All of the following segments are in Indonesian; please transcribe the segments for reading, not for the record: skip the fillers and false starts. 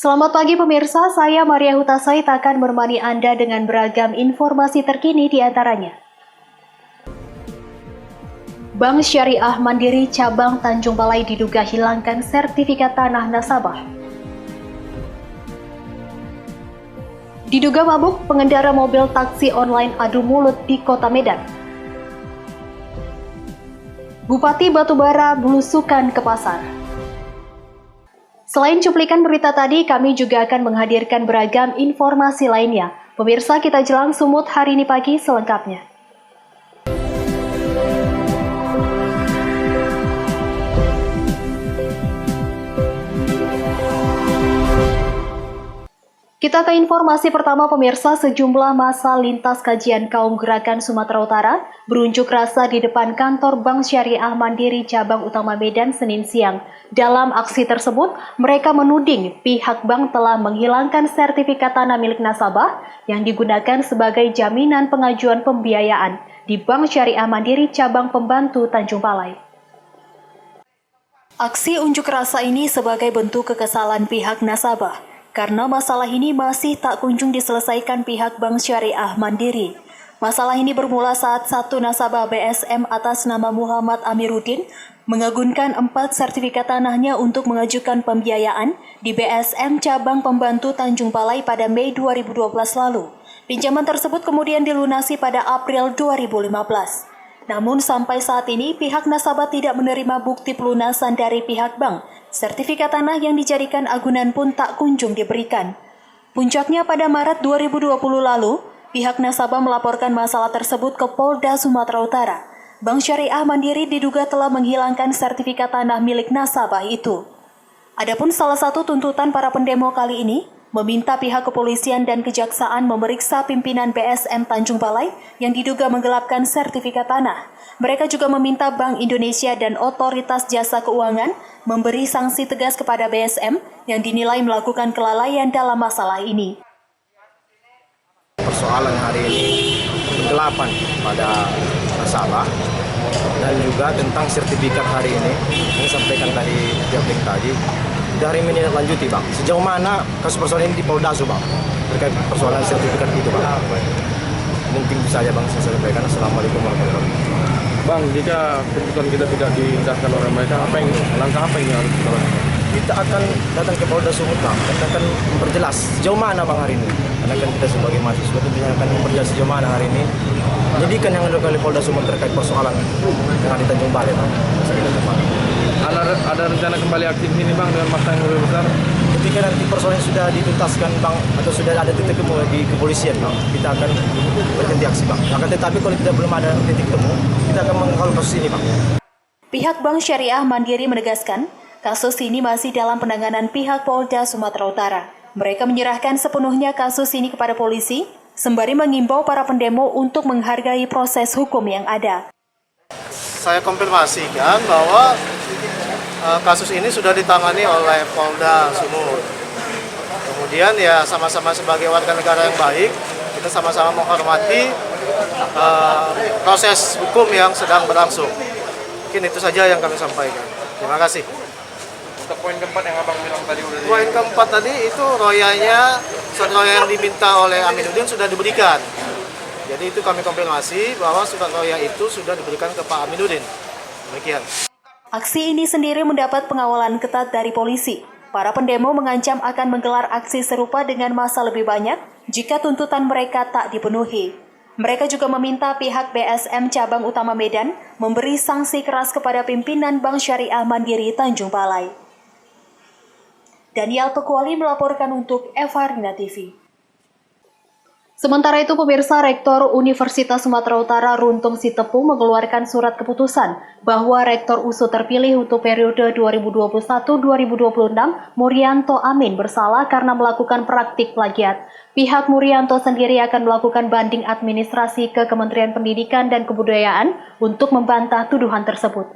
Selamat pagi pemirsa, saya Maria Hutasait akan menemani Anda dengan beragam informasi terkini di antaranya. Bank Syariah Mandiri Cabang Tanjung Balai diduga hilangkan sertifikat tanah nasabah. Diduga mabuk, pengendara mobil taksi online adu mulut di Kota Medan. Bupati Batubara belusukan ke pasar. Selain cuplikan berita tadi, kami juga akan menghadirkan beragam informasi lainnya. Pemirsa, kita jelang Sumut hari ini pagi selengkapnya. Kita ke informasi pertama pemirsa, sejumlah massa lintas kajian kaum gerakan Sumatera Utara berunjuk rasa di depan kantor Bank Syariah Mandiri Cabang Utama Medan Senin siang. Dalam aksi tersebut, mereka menuding pihak bank telah menghilangkan sertifikat tanah milik nasabah yang digunakan sebagai jaminan pengajuan pembiayaan di Bank Syariah Mandiri Cabang Pembantu Tanjung Balai. Aksi unjuk rasa ini sebagai bentuk kekesalan pihak nasabah, karena masalah ini masih tak kunjung diselesaikan pihak Bank Syariah Mandiri. Masalah ini bermula saat satu nasabah BSM atas nama Muhammad Amiruddin mengagunkan 4 sertifikat tanahnya untuk mengajukan pembiayaan di BSM Cabang Pembantu Tanjung Balai pada Mei 2012 lalu. Pinjaman tersebut kemudian dilunasi pada April 2015. Namun sampai saat ini pihak nasabah tidak menerima bukti pelunasan dari pihak bank. Sertifikat tanah yang dijadikan agunan pun tak kunjung diberikan. Puncaknya pada Maret 2020 lalu, pihak nasabah melaporkan masalah tersebut ke Polda Sumatera Utara. Bank Syariah Mandiri diduga telah menghilangkan sertifikat tanah milik nasabah itu. Adapun salah satu tuntutan para pendemo kali ini, meminta pihak kepolisian dan kejaksaan memeriksa pimpinan BSM Tanjung Balai yang diduga menggelapkan sertifikat tanah. Mereka juga meminta Bank Indonesia dan Otoritas Jasa Keuangan memberi sanksi tegas kepada BSM yang dinilai melakukan kelalaian dalam masalah ini. Persoalan hari ini penggelapan pada nasabah dan juga tentang sertifikat hari ini yang disampaikan tadi di tadi. Dari ini lanjuti Bang, sejauh mana kasus persoalan ini di Polda Bang terkait persoalan sertifikat itu Bang? Mungkin bisa ya Bang saya sampaikan. Assalamualaikum warahmatullahi wabarakatuh. Bang, jika tuntutan kita tidak diindahkan oleh mereka, langkah apa yang harus kita lakukan? Kita akan datang ke Polda Sumut Bang, kita akan memperjelas sejauh mana Bang hari ini. Karena kan kita sebagai mahasiswa tentunya akan memperjelas sejauh mana hari ini. Penyidikan yang ada oleh Polda Sumut terkait persoalan yang ada di Tanjung Balai Bang. Ada rencana kembali aktif ini Bang dengan masa yang lebih besar? Ketika nanti persoalan sudah dituntaskan Bang, atau sudah ada titik temu di kepolisian Bang, kita akan berhenti aksi Bang. Akan tetapi kalau tidak belum ada titik temu, kita akan mengawal kasus ini Bang. Pihak Bank Syariah Mandiri menegaskan, kasus ini masih dalam penanganan pihak Polda Sumatera Utara. Mereka menyerahkan sepenuhnya kasus ini kepada polisi, sembari mengimbau para pendemo untuk menghargai proses hukum yang ada. Saya konfirmasikan bahwa kasus ini sudah ditangani oleh Polda Sumut. Kemudian ya sama-sama sebagai warga negara yang baik, kita sama-sama menghormati proses hukum yang sedang berlangsung. Mungkin itu saja yang kami sampaikan. Terima kasih. Untuk poin keempat yang Abang bilang tadi udah Poin keempat tadi itu royanya, surat roya yang diminta oleh Aminuddin sudah diberikan. Jadi itu kami konfirmasi bahwa surat roya itu sudah diberikan ke Pak Aminuddin. Demikian. Aksi ini sendiri mendapat pengawalan ketat dari polisi. Para pendemo mengancam akan menggelar aksi serupa dengan massa lebih banyak jika tuntutan mereka tak dipenuhi. Mereka juga meminta pihak BSM Cabang Utama Medan memberi sanksi keras kepada pimpinan Bank Syariah Mandiri Tanjung Balai. Daniel Pekuali melaporkan untuk Evarina TV. Sementara itu, pemirsa, Rektor Universitas Sumatera Utara Runtung Sitepung mengeluarkan surat keputusan bahwa Rektor USU terpilih untuk periode 2021-2026, Murianto Amin, bersalah karena melakukan praktik plagiat. Pihak Murianto sendiri akan melakukan banding administrasi ke Kementerian Pendidikan dan Kebudayaan untuk membantah tuduhan tersebut.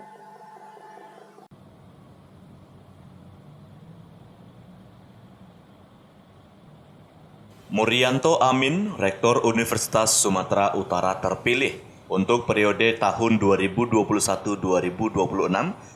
Murianto Amin, Rektor Universitas Sumatera Utara terpilih untuk periode tahun 2021-2026,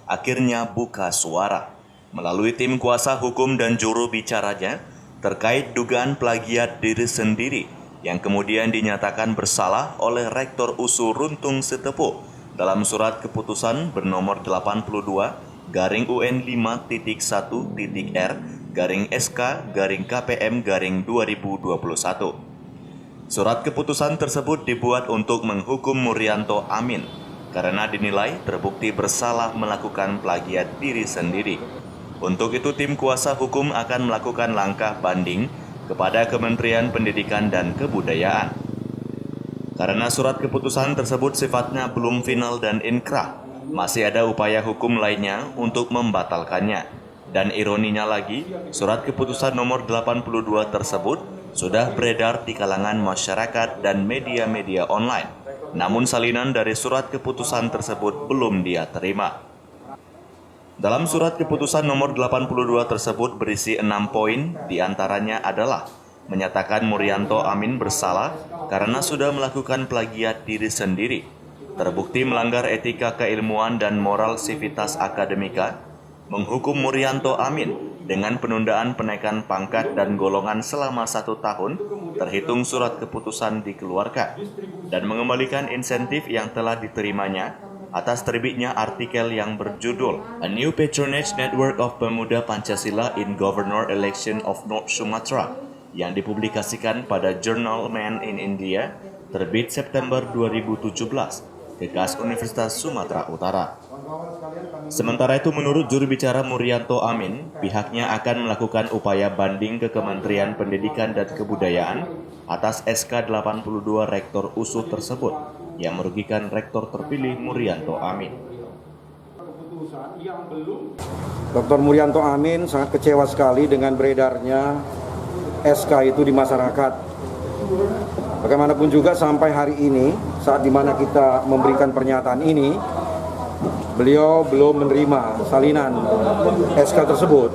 akhirnya buka suara. melalui tim kuasa hukum dan juru bicaranya terkait dugaan plagiat diri sendiri yang kemudian dinyatakan bersalah oleh Rektor USU Runtung Sitepu dalam surat keputusan bernomor 82/UN 5.1.R/SK/KPM/2021. Surat keputusan tersebut dibuat untuk menghukum Murianto Amin karena dinilai terbukti bersalah melakukan plagiat diri sendiri. Untuk itu tim kuasa hukum akan melakukan langkah banding kepada Kementerian Pendidikan dan Kebudayaan. Karena surat keputusan tersebut sifatnya belum final dan inkrah, masih ada upaya hukum lainnya untuk membatalkannya. Dan ironinya lagi, surat keputusan nomor 82 tersebut sudah beredar di kalangan masyarakat dan media-media online. Namun salinan dari surat keputusan tersebut belum dia terima. Dalam surat keputusan nomor 82 tersebut berisi 6 poin, diantaranya adalah menyatakan Murianto Amin bersalah karena sudah melakukan plagiat diri sendiri, terbukti melanggar etika keilmuan dan moral sivitas akademika, menghukum Murianto Amin dengan penundaan penaikan pangkat dan golongan selama 1 tahun terhitung surat keputusan dikeluarkan, dan mengembalikan insentif yang telah diterimanya atas terbitnya artikel yang berjudul A New Patronage Network of Pemuda Pancasila in Governor Election of North Sumatra yang dipublikasikan pada Journal Man in India terbit September 2017 Kekas Universitas Sumatera Utara. Sementara itu menurut juru bicara Murianto Amin, pihaknya akan melakukan upaya banding ke Kementerian Pendidikan dan Kebudayaan atas SK 82 Rektor USU tersebut yang merugikan Rektor terpilih Murianto Amin. Dr. Murianto Amin sangat kecewa sekali dengan beredarnya SK itu di masyarakat. Bagaimanapun juga sampai hari ini, saat dimana kita memberikan pernyataan ini, beliau belum menerima salinan SK tersebut.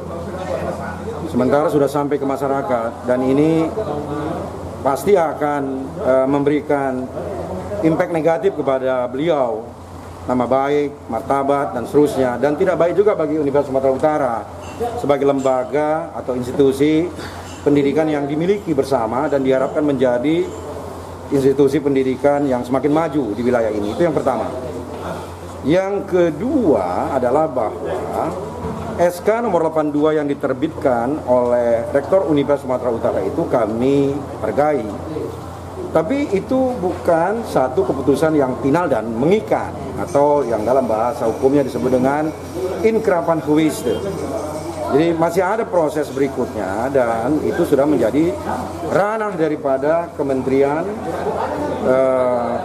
Sementara sudah sampai ke masyarakat, dan ini pasti akan memberikan impact negatif kepada beliau, nama baik, martabat, dan seterusnya. Dan tidak baik juga bagi Universitas Sumatera Utara sebagai lembaga atau institusi pendidikan yang dimiliki bersama dan diharapkan menjadi institusi pendidikan yang semakin maju di wilayah ini. Itu yang pertama. Yang kedua adalah bahwa SK nomor 82 yang diterbitkan oleh Rektor Universitas Sumatera Utara itu kami hargai. Tapi itu bukan satu keputusan yang final dan mengikat, atau yang dalam bahasa hukumnya disebut dengan inkrah van geweeste. Jadi masih ada proses berikutnya, dan itu sudah menjadi ranah daripada Kementerian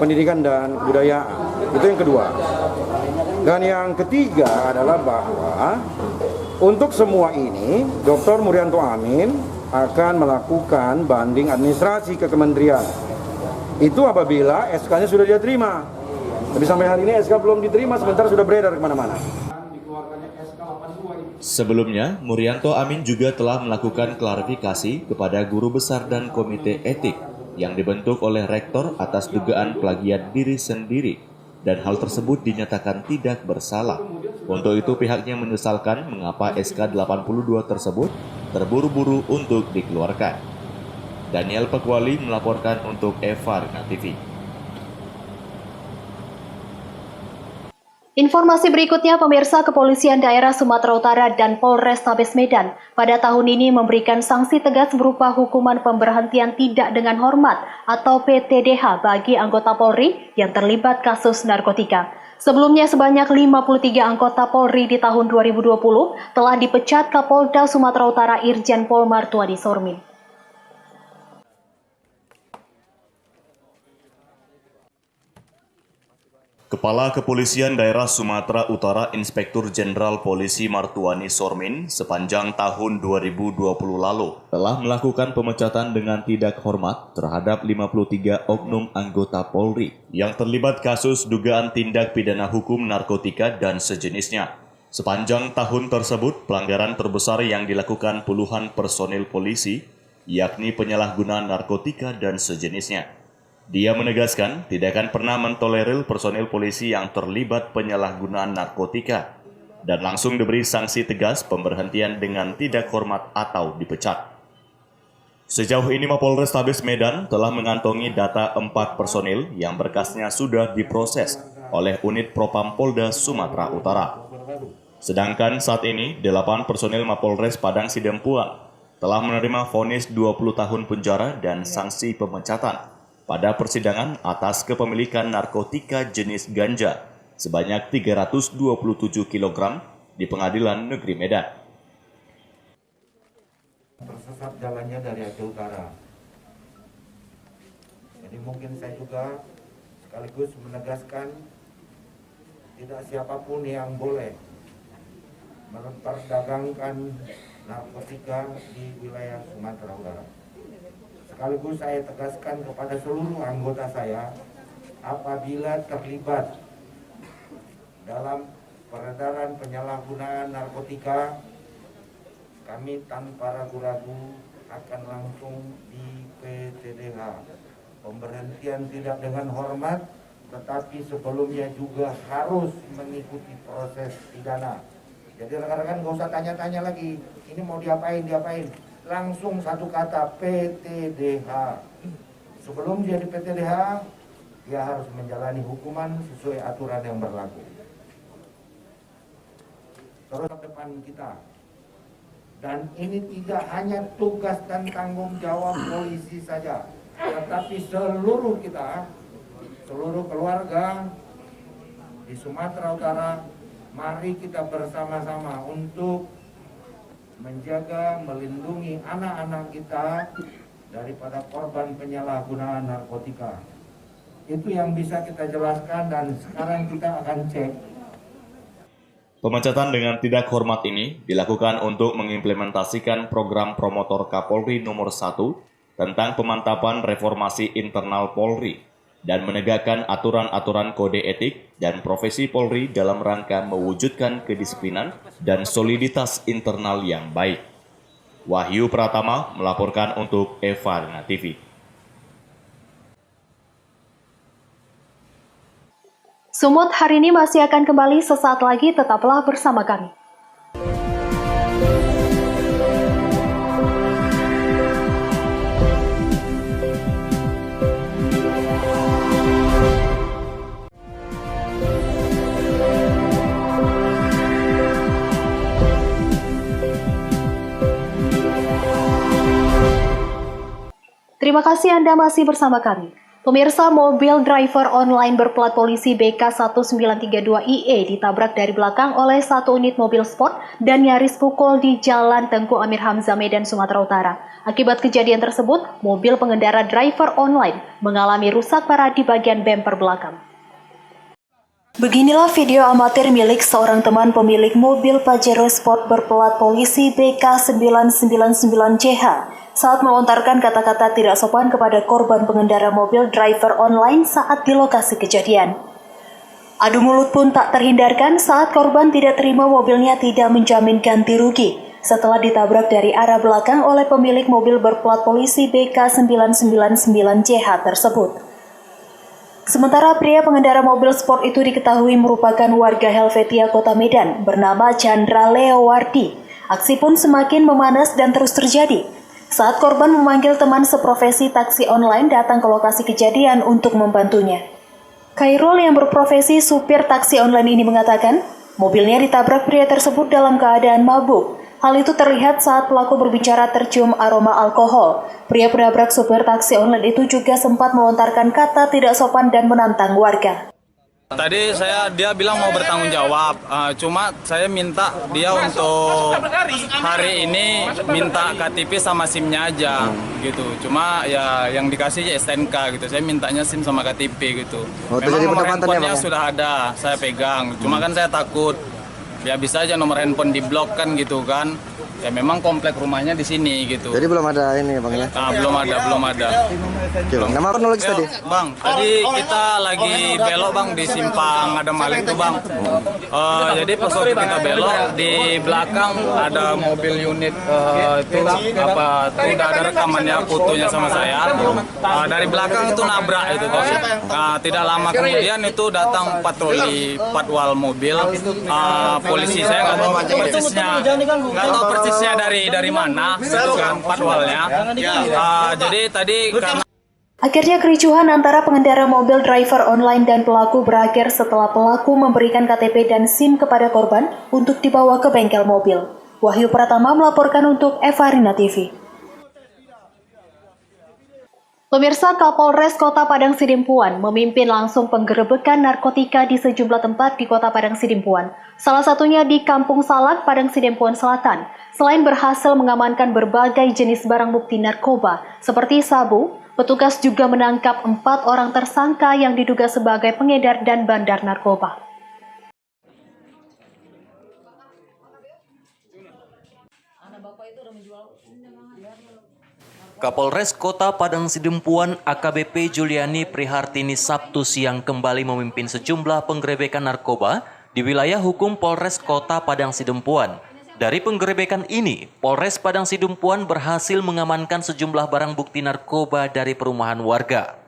Pendidikan dan Kebudayaan. Itu yang kedua. Dan yang ketiga adalah bahwa untuk semua ini Dr. Murianto Amin akan melakukan banding administrasi ke kementerian. Itu apabila SK-nya sudah dia terima. Tapi sampai hari ini SK belum diterima, sementara sudah beredar kemana-mana. Sebelumnya, Murianto Amin juga telah melakukan klarifikasi kepada guru besar dan komite etik yang dibentuk oleh rektor atas dugaan plagiat diri sendiri, dan hal tersebut dinyatakan tidak bersalah. Untuk itu pihaknya menyesalkan mengapa SK 82 tersebut terburu-buru untuk dikeluarkan. Daniel Pekwali melaporkan untuk Eva Rina TV. Informasi berikutnya, pemirsa, Kepolisian Daerah Sumatera Utara dan Polrestabes Medan pada tahun ini memberikan sanksi tegas berupa hukuman pemberhentian tidak dengan hormat atau PTDH bagi anggota Polri yang terlibat kasus narkotika. Sebelumnya sebanyak 53 anggota Polri di tahun 2020 telah dipecat Kapolda Sumatera Utara Irjen Pol Martuadi Sormin. Kepala Kepolisian Daerah Sumatera Utara Inspektur Jenderal Polisi Martuani Sormin sepanjang tahun 2020 lalu telah melakukan pemecatan dengan tidak hormat terhadap 53 oknum anggota Polri yang terlibat kasus dugaan tindak pidana hukum narkotika dan sejenisnya. Sepanjang tahun tersebut, pelanggaran terbesar yang dilakukan puluhan personil polisi, yakni penyalahgunaan narkotika dan sejenisnya. Dia menegaskan tidak akan pernah mentolerir personil polisi yang terlibat penyalahgunaan narkotika. dan langsung diberi sanksi tegas pemberhentian dengan tidak hormat atau dipecat. Sejauh ini Mapolrestabes Medan telah mengantongi data 4 personil yang berkasnya sudah diproses oleh unit Propam Polda Sumatera Utara. Sedangkan saat ini 8 personil Mapolres Padang Sidempuan telah menerima vonis 20 tahun penjara dan sanksi pemecatan pada persidangan atas kepemilikan narkotika jenis ganja sebanyak 327 kg di Pengadilan Negeri Medan. Tersesat jalannya dari Aceh Utara. Jadi mungkin saya juga sekaligus menegaskan tidak siapapun yang boleh memperdagangkan narkotika di wilayah Sumatera Utara. Sekaligus saya tegaskan kepada seluruh anggota saya, apabila terlibat dalam peredaran penyalahgunaan narkotika, kami tanpa ragu-ragu akan langsung di PTDH. Pemberhentian tidak dengan hormat, tetapi sebelumnya juga harus mengikuti proses pidana. Jadi rekan-rekan nggak usah tanya-tanya lagi, ini mau diapain. Langsung satu kata, PTDH. Sebelum dia di PTDH, dia harus menjalani hukuman sesuai aturan yang berlaku. Terus depan kita. Dan ini tidak hanya tugas dan tanggung jawab polisi saja, tetapi seluruh kita, seluruh keluarga di Sumatera Utara, mari kita bersama-sama untuk menjaga, melindungi anak-anak kita daripada korban penyalahgunaan narkotika. Itu yang bisa kita jelaskan dan sekarang kita akan cek. Pemecatan dengan tidak hormat ini dilakukan untuk mengimplementasikan program promotor Kapolri nomor 1 tentang pemantapan reformasi internal Polri dan menegakkan aturan-aturan kode etik dan profesi Polri dalam rangka mewujudkan kedisiplinan dan soliditas internal yang baik. Wahyu Pratama melaporkan untuk Evarna TV. Sumut hari ini masih akan kembali sesaat lagi, tetaplah bersama kami. Terima kasih Anda masih bersama kami. Pemirsa, mobil driver online berplat polisi BK1932IE ditabrak dari belakang oleh satu unit mobil sport dan nyaris pukul di Jalan Tengku Amir Hamzah, Medan, Sumatera Utara. Akibat kejadian tersebut, mobil pengendara driver online mengalami rusak parah di bagian bemper belakang. Beginilah video amatir milik seorang teman pemilik mobil Pajero Sport berplat polisi BK999CH saat melontarkan kata-kata tidak sopan kepada korban pengendara mobil driver online saat di lokasi kejadian. Adu mulut pun tak terhindarkan saat korban tidak terima mobilnya tidak menjamin ganti rugi setelah ditabrak dari arah belakang oleh pemilik mobil berplat polisi BK999CH tersebut. Sementara pria pengendara mobil sport itu diketahui merupakan warga Helvetia, Kota Medan, bernama Chandra Leowardi. Aksi pun semakin memanas dan terus terjadi saat korban memanggil teman seprofesi taksi online datang ke lokasi kejadian untuk membantunya. Khairul yang berprofesi supir taksi online ini mengatakan, mobilnya ditabrak pria tersebut dalam keadaan mabuk. Hal itu terlihat saat pelaku berbicara tercium aroma alkohol. Pria penabrak supir taksi online itu juga sempat melontarkan kata tidak sopan dan menantang warga. Tadi dia bilang mau bertanggung jawab, cuma saya minta dia untuk hari ini minta KTP sama SIM-nya aja gitu. Cuma ya yang dikasih ya STNK gitu. Saya mintanya SIM sama KTP gitu. Memang nomor handphonenya sudah ada, saya pegang. Cuma kan saya takut ya bisa aja nomor handphone diblok kan gitu kan. ya memang komplek rumahnya di sini gitu. Jadi belum ada ini Bang ya? Nah, belum ada. Oke, Bang. Nama kronologis tadi? Bang, tadi kita lagi belok Bang di simpang ada maling tuh Bang. Jadi pas waktu kita belok di belakang ada mobil unit itu apa tuh udah ada rekamannya fotonya sama saya. Dari belakang itu nabrak itu tuh. Nah, tidak lama kemudian itu datang patroli patwal mobil. Polisi saya nggak tahu persisnya dari mana gitu kan patwalnya. Jadi tadi karena Akhirnya kericuhan antara pengendara mobil driver online dan pelaku berakhir setelah pelaku memberikan KTP dan SIM kepada korban untuk dibawa ke bengkel mobil. Wahyu Pratama melaporkan untuk Evarina TV. Pemirsa, Kapolres Kota Padang Sidimpuan memimpin langsung penggerebekan narkotika di sejumlah tempat di Kota Padang Sidimpuan. Salah satunya di Kampung Salak, Padang Sidimpuan Selatan. Selain berhasil mengamankan berbagai jenis barang bukti narkoba seperti sabu, petugas juga menangkap 4 orang tersangka yang diduga sebagai pengedar dan bandar narkoba. Kapolres Kota Padang Sidimpuan AKBP Juliani Prihartini Sabtu siang kembali memimpin sejumlah penggerebekan narkoba di wilayah hukum Polres Kota Padang Sidimpuan. Dari penggerebekan ini, Polres Padang Sidimpuan berhasil mengamankan sejumlah barang bukti narkoba dari perumahan warga.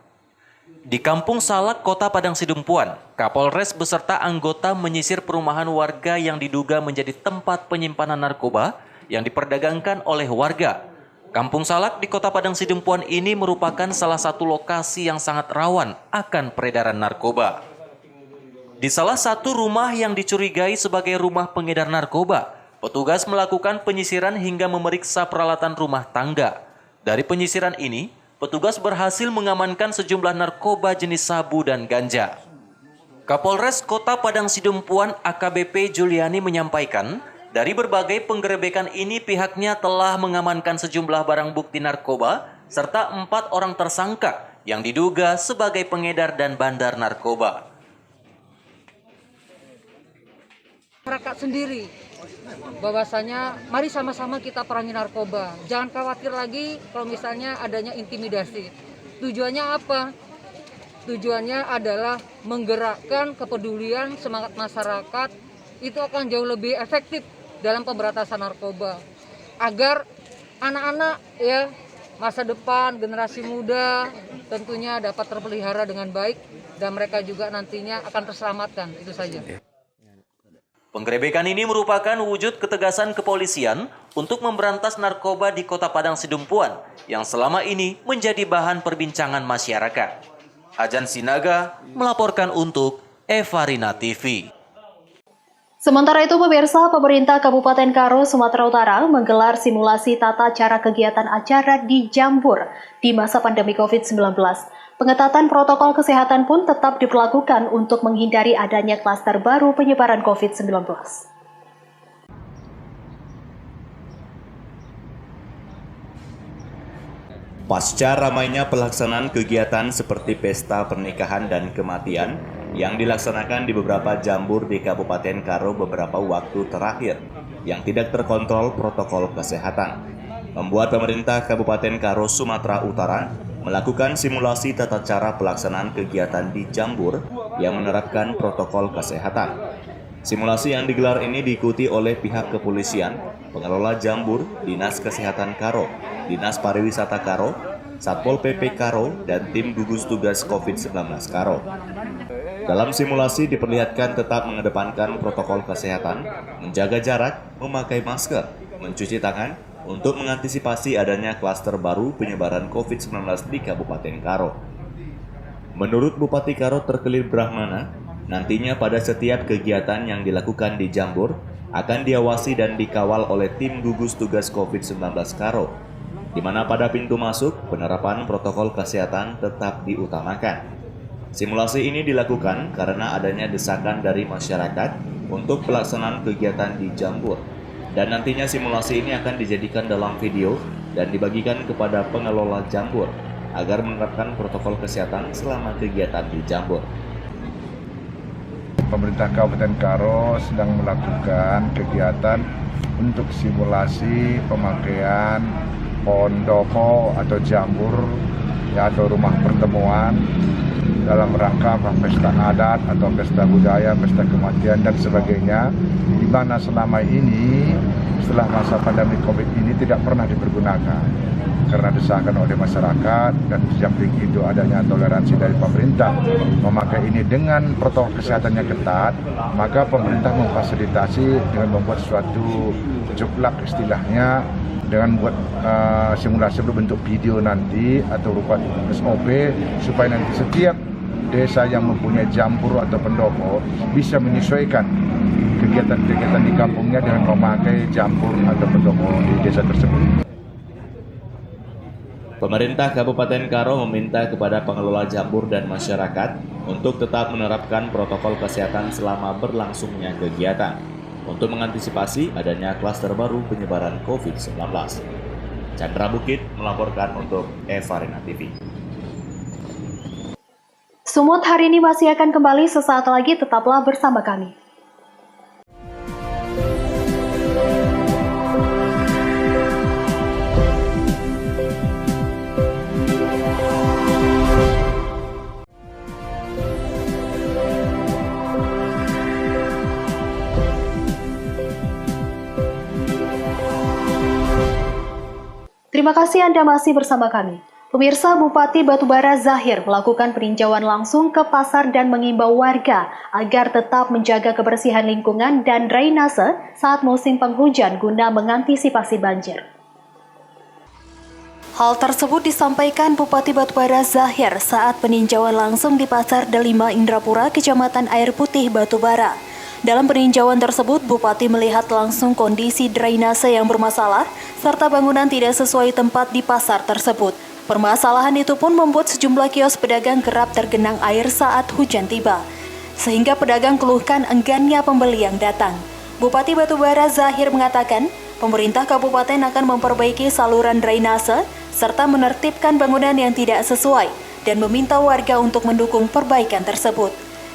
Di Kampung Salak, Kota Padang Sidimpuan, Kapolres beserta anggota menyisir perumahan warga yang diduga menjadi tempat penyimpanan narkoba yang diperdagangkan oleh warga. Kampung Salak di Kota Padang Sidimpuan ini merupakan salah satu lokasi yang sangat rawan akan peredaran narkoba. Di salah satu rumah yang dicurigai sebagai rumah pengedar narkoba, petugas melakukan penyisiran hingga memeriksa peralatan rumah tangga. Dari penyisiran ini, petugas berhasil mengamankan sejumlah narkoba jenis sabu dan ganja. Kapolres Kota Padang Sidimpuan AKBP Juliani menyampaikan, dari berbagai penggerebekan ini pihaknya telah mengamankan sejumlah barang bukti narkoba serta 4 orang tersangka yang diduga sebagai pengedar dan bandar narkoba. Masyarakat sendiri bahwasanya mari sama-sama kita perangi narkoba. Jangan khawatir lagi kalau misalnya adanya intimidasi. Tujuannya apa? Tujuannya adalah menggerakkan kepedulian semangat masyarakat. Itu akan jauh lebih efektif dalam pemberantasan narkoba, agar anak-anak ya masa depan generasi muda tentunya dapat terpelihara dengan baik dan mereka juga nantinya akan terselamatkan. Itu saja. Penggerebekan ini merupakan wujud ketegasan kepolisian untuk memberantas narkoba di Kota Padang Sidimpuan yang selama ini menjadi bahan perbincangan masyarakat. Ajan Sinaga melaporkan untuk Evarina TV. Sementara itu, pemirsa, pemerintah Kabupaten Karo, Sumatera Utara menggelar simulasi tata cara kegiatan acara di Jambur di masa pandemi COVID-19. Pengetatan protokol kesehatan pun tetap diberlakukan untuk menghindari adanya klaster baru penyebaran COVID-19. Pasca ramainya pelaksanaan kegiatan seperti pesta pernikahan dan kematian yang dilaksanakan di beberapa jambur di Kabupaten Karo beberapa waktu terakhir yang tidak terkontrol protokol kesehatan, membuat pemerintah Kabupaten Karo, Sumatera Utara melakukan simulasi tata cara pelaksanaan kegiatan di jambur yang menerapkan protokol kesehatan. Simulasi yang digelar ini diikuti oleh pihak kepolisian, pengelola jambur, Dinas Kesehatan Karo, Dinas Pariwisata Karo, Satpol PP Karo, dan tim gugus tugas COVID-19 Karo. Dalam simulasi diperlihatkan tetap mengedepankan protokol kesehatan, menjaga jarak, memakai masker, mencuci tangan, untuk mengantisipasi adanya klaster baru penyebaran COVID-19 di Kabupaten Karo. Menurut Bupati Karo Terkelir Brahmana, nantinya pada setiap kegiatan yang dilakukan di Jambur akan diawasi dan dikawal oleh tim gugus tugas COVID-19 Karo, di mana pada pintu masuk penerapan protokol kesehatan tetap diutamakan. Simulasi ini dilakukan karena adanya desakan dari masyarakat untuk pelaksanaan kegiatan di Jambur, dan nantinya simulasi ini akan dijadikan dalam video dan dibagikan kepada pengelola Jambur agar menerapkan protokol kesehatan selama kegiatan di Jambur. Pemerintah Kabupaten Karo sedang melakukan kegiatan untuk simulasi pemakaian pondoko atau jambur ya, atau rumah pertemuan dalam rangka pesta adat atau pesta budaya, pesta kematian dan sebagainya, di mana selama ini setelah masa pandemi Covid ini tidak pernah dipergunakan karena desakan oleh masyarakat, dan di samping itu adanya toleransi dari pemerintah memakai ini dengan protokol kesehatannya ketat, maka pemerintah memfasilitasi dengan membuat suatu cuplak istilahnya, dengan buat simulasi berbentuk video nanti atau rupa SOP, supaya nanti setiap desa yang mempunyai jambur atau pendopo bisa menyesuaikan kegiatan-kegiatan di kampungnya dengan memakai jambur atau pendopo di desa tersebut. Pemerintah Kabupaten Karo meminta kepada pengelola jambur dan masyarakat untuk tetap menerapkan protokol kesehatan selama berlangsungnya kegiatan untuk mengantisipasi adanya klaster baru penyebaran COVID-19. Chandra Bukit melaporkan untuk Evarina TV. Sumut hari ini masih akan kembali sesaat lagi, tetaplah bersama kami. Terima kasih Anda masih bersama kami. Pemirsa, Bupati Batubara Zahir melakukan peninjauan langsung ke pasar dan mengimbau warga agar tetap menjaga kebersihan lingkungan dan drainase saat musim penghujan guna mengantisipasi banjir. Hal tersebut disampaikan Bupati Batubara Zahir saat peninjauan langsung di Pasar Delima Indrapura, Kecamatan Air Putih, Batubara. Dalam peninjauan tersebut, Bupati melihat langsung kondisi drainase yang bermasalah serta bangunan tidak sesuai tempat di pasar tersebut. Permasalahan itu pun membuat sejumlah kios pedagang kerap tergenang air saat hujan tiba, sehingga pedagang keluhkan enggannya pembeli yang datang. Bupati Batubara Zahir mengatakan, pemerintah kabupaten akan memperbaiki saluran drainase serta menertibkan bangunan yang tidak sesuai dan meminta warga untuk mendukung perbaikan tersebut.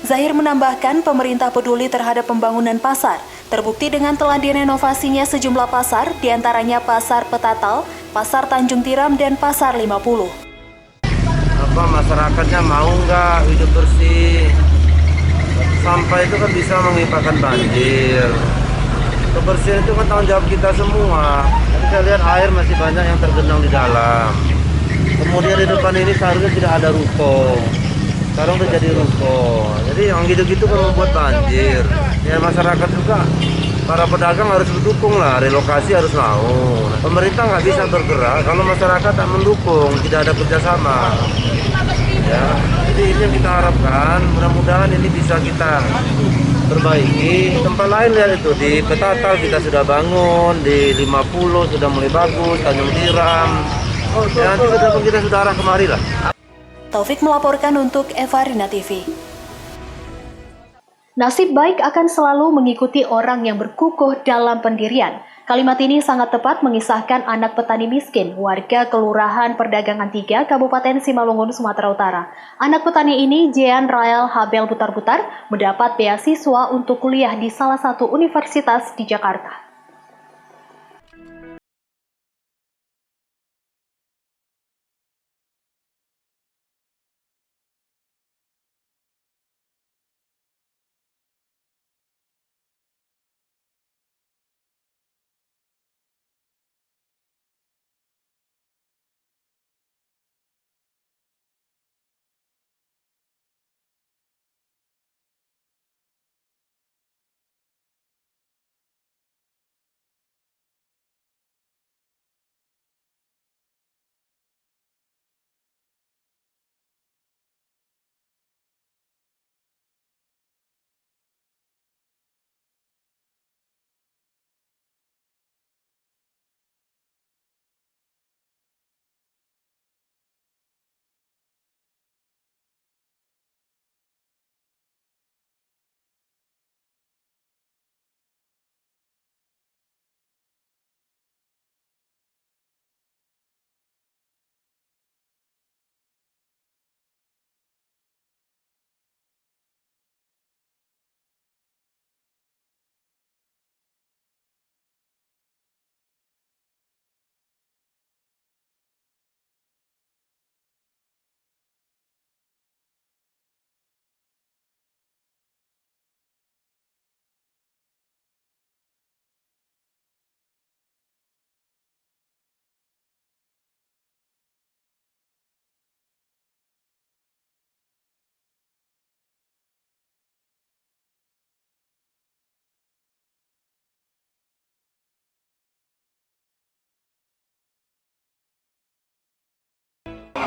Zahir menambahkan pemerintah peduli terhadap pembangunan pasar, terbukti dengan telah direnovasinya sejumlah pasar, diantaranya Pasar Petatal, Pasar Tanjung Tiram, dan Pasar 50. Masyarakatnya mau nggak hidup bersih? Sampah itu kan bisa mengimpakan banjir. Kebersihan itu kan tanggung jawab kita semua. Tapi saya lihat air masih banyak yang tergenang di dalam. Kemudian di depan ini seharusnya tidak ada ruko. Sekarang udah jadi ruko, jadi yang gitu-gitu kan membuat banjir. Ya masyarakat juga, para pedagang harus mendukung lah, relokasi harus mau. Pemerintah nggak bisa bergerak kalau masyarakat tak mendukung, tidak ada kerjasama. Ya, jadi ini yang kita harapkan, mudah-mudahan ini bisa kita perbaiki. Tempat lain lihat itu, di Petatal kita sudah bangun, di 50 sudah mulai bagus, Tanjung Tiram. Ya, nanti kita sudah arah kemari lah. Taufik melaporkan untuk Evarina TV. Nasib baik akan selalu mengikuti orang yang berkukuh dalam pendirian. Kalimat ini sangat tepat mengisahkan anak petani miskin, warga Kelurahan Perdagangan 3, Kabupaten Simalungun, Sumatera Utara. Anak petani ini, Jean Rael Habel Butar-Butar, mendapat beasiswa untuk kuliah di salah satu universitas di Jakarta.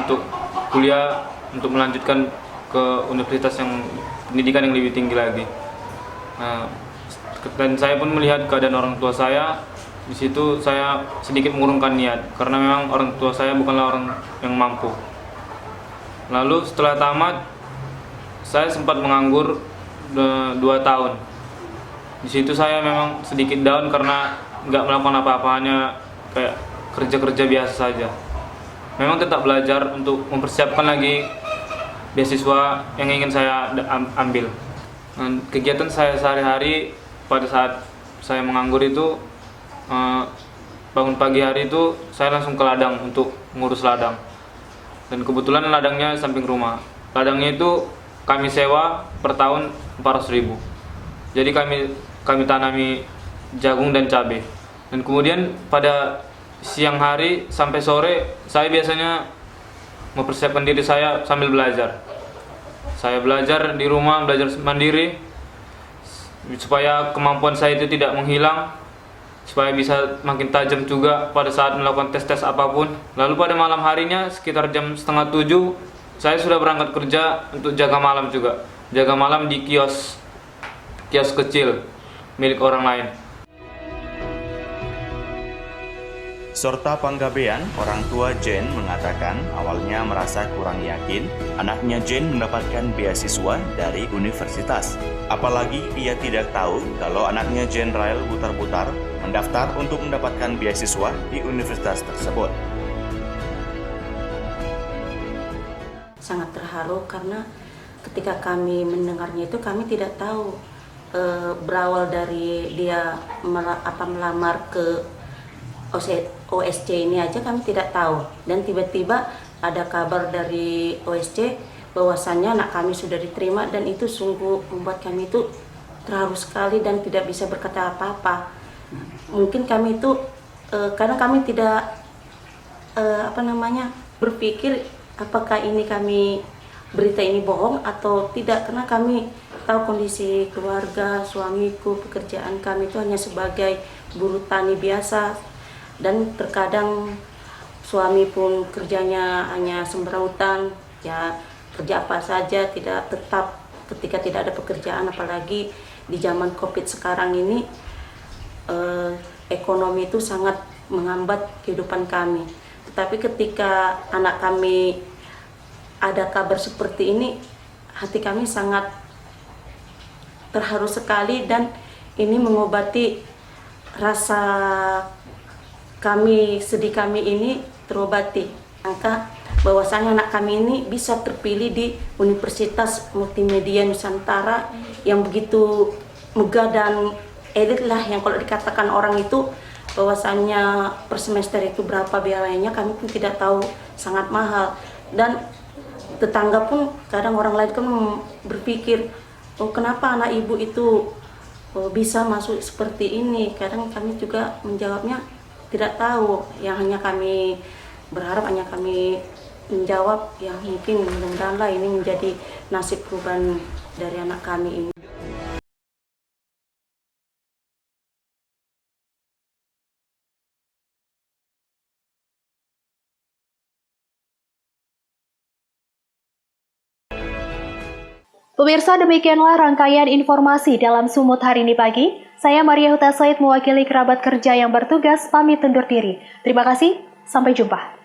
untuk kuliah, untuk melanjutkan ke universitas yang pendidikan yang lebih tinggi lagi. Dan saya pun melihat keadaan orang tua saya. Di situ saya sedikit mengurungkan niat karena memang orang tua saya bukanlah orang yang mampu. Lalu setelah tamat, saya sempat menganggur 2 tahun. Di situ saya memang sedikit down karena nggak melakukan apa-apa, hanya kayak kerja-kerja biasa saja. Memang tetap belajar untuk mempersiapkan lagi beasiswa yang ingin saya ambil. Dan kegiatan saya sehari-hari pada saat saya menganggur itu, bangun pagi hari itu saya langsung ke ladang untuk ngurus ladang. Dan kebetulan ladangnya samping rumah. Ladangnya itu kami sewa per tahun 400.000. Jadi kami tanami jagung dan cabai. Dan kemudian pada siang hari sampai sore saya biasanya mempersiapkan diri saya sambil belajar. Saya belajar di rumah, belajar mandiri supaya kemampuan saya itu tidak menghilang, supaya bisa makin tajam juga pada saat melakukan tes-tes apapun. Lalu pada malam harinya sekitar jam 6:30 saya sudah berangkat kerja untuk jaga malam juga. Jaga malam di kios kecil milik orang lain. Serta Panggabean, orang tua Jane mengatakan awalnya merasa kurang yakin anaknya Jane mendapatkan beasiswa dari universitas. Apalagi ia tidak tahu kalau anaknya Jane Rael Butar-Butar mendaftar untuk mendapatkan beasiswa di universitas tersebut. Sangat terharu karena ketika kami mendengarnya itu kami tidak tahu berawal dari dia melamar ke OSC ini aja kami tidak tahu, dan tiba-tiba ada kabar dari OSC bahwasannya anak kami sudah diterima, dan itu sungguh membuat kami itu terharu sekali dan tidak bisa berkata apa-apa. Mungkin kami itu karena kami tidak berpikir apakah ini berita ini bohong atau tidak, karena kami tahu kondisi keluarga, suamiku, pekerjaan kami itu hanya sebagai buruh tani biasa. Dan terkadang suami pun kerjanya hanya sembrautan, ya kerja apa saja, tidak tetap ketika tidak ada pekerjaan, apalagi di zaman COVID sekarang ini, ekonomi itu sangat menghambat kehidupan kami. Tetapi ketika anak kami ada kabar seperti ini, hati kami sangat terharu sekali, dan ini mengobati rasa sedih kami ini terobati. Angka bahwasanya anak kami ini bisa terpilih di Universitas Multimedia Nusantara yang begitu megah dan elit lah, yang kalau dikatakan orang itu bahwasanya per semester itu berapa biayanya kami pun tidak tahu, sangat mahal. Dan tetangga pun kadang orang lain kan berpikir, oh kenapa anak ibu itu bisa masuk seperti ini. Kadang kami juga menjawabnya tidak tahu, yang hanya kami berharap, hanya kami menjawab yang mungkin mudah-mudahan ini menjadi nasib perubahan dari anak kami ini. Pemirsa, demikianlah rangkaian informasi dalam Sumut hari ini pagi. Saya Maria Huta Said mewakili kerabat kerja yang bertugas pamit undur diri. Terima kasih, sampai jumpa.